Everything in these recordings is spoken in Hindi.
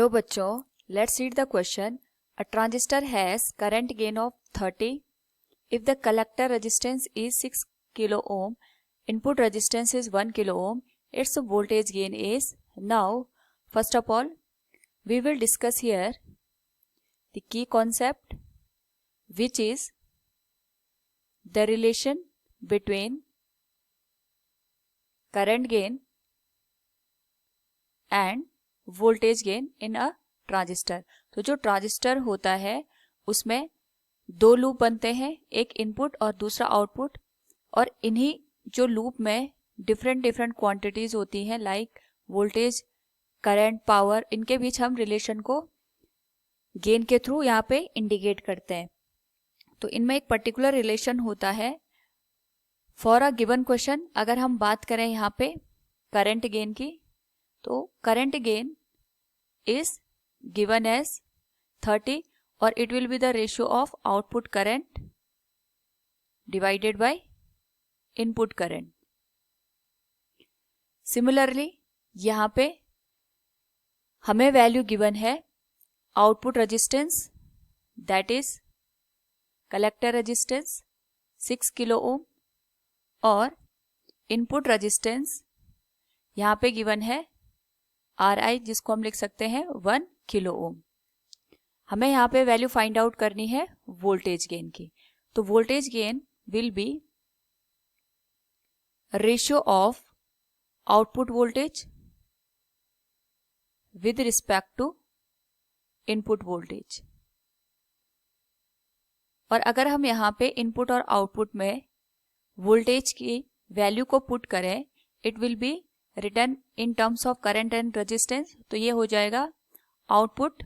हेलो बच्चों, let's read the question. A transistor has current gain of 30 if the collector resistance is 6 kilo ohm, input resistance is 1 kilo ohm, its voltage gain is. Now first of all we will discuss here the key concept, which is the relation between current gain and voltage gain in a transistor. तो जो ट्रांजिस्टर होता है उसमें दो लूप बनते हैं, एक इनपुट और दूसरा आउटपुट, और इन्हीं जो लूप में डिफरेंट डिफरेंट क्वांटिटीज होती हैं लाइक वोल्टेज, करंट, पावर, इनके बीच हम रिलेशन को गेन के थ्रू यहाँ पे इंडिकेट करते हैं. तो इनमें एक पर्टिकुलर रिलेशन होता है फॉर अ गिवन क्वेश्चन. अगर हम बात करें यहाँ पे करंट गेन की, तो current gain is given as 30 और it will be the ratio of output current divided by input current. Similarly यहाँ पे हमें वैल्यू गिवन है output resistance, that is collector resistance 6 kilo ohm, और इनपुट रेजिस्टेंस यहाँ पे गिवन है RI, जिसको हम लिख सकते हैं 1 किलो ओम. हमें यहाँ पे वैल्यू फाइंड आउट करनी है वोल्टेज गेन की. तो voltage gain will be ratio of output voltage with respect to input voltage. और अगर हम यहाँ पे इनपुट और आउटपुट में वोल्टेज की वैल्यू को पुट करें, it will be written in terms of current and resistance. तो ये हो जाएगा output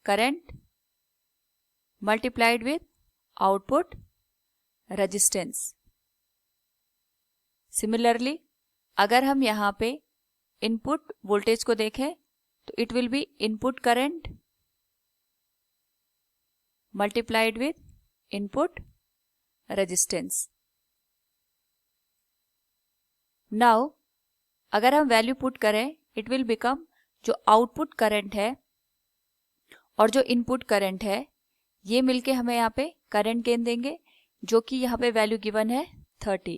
current multiplied with output resistance. Similarly, अगर हम यहाँ पे इनपुट वोल्टेज को देखें तो it will B input current multiplied with input resistance. Now अगर हम वैल्यू पुट करें, इट विल बिकम जो आउटपुट करंट है और जो इनपुट करंट है ये मिलके हमें यहाँ पे करंट गेन देंगे, जो कि यहाँ पे वैल्यू गिवन है 30.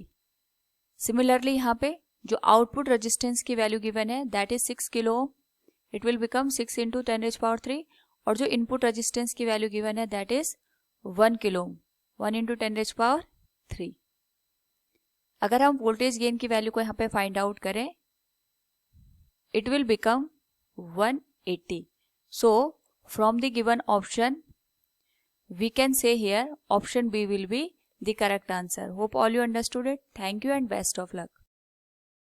सिमिलरली यहाँ पे जो आउटपुट रेजिस्टेंस की वैल्यू गिवन है that is 6 kilo ohm, it will become 6 into 10⁻3, और जो इनपुट रेजिस्टेंस की वैल्यू गिवन है that is 1 kilo ohm, 1 into 10⁻3. अगर हम वोल्टेज गेन की वैल्यू को यहाँ पे फाइंड आउट करें, it will become 180. So from the given option we can say here option B will be the correct answer. Hope all you understood it. Thank you and best of luck.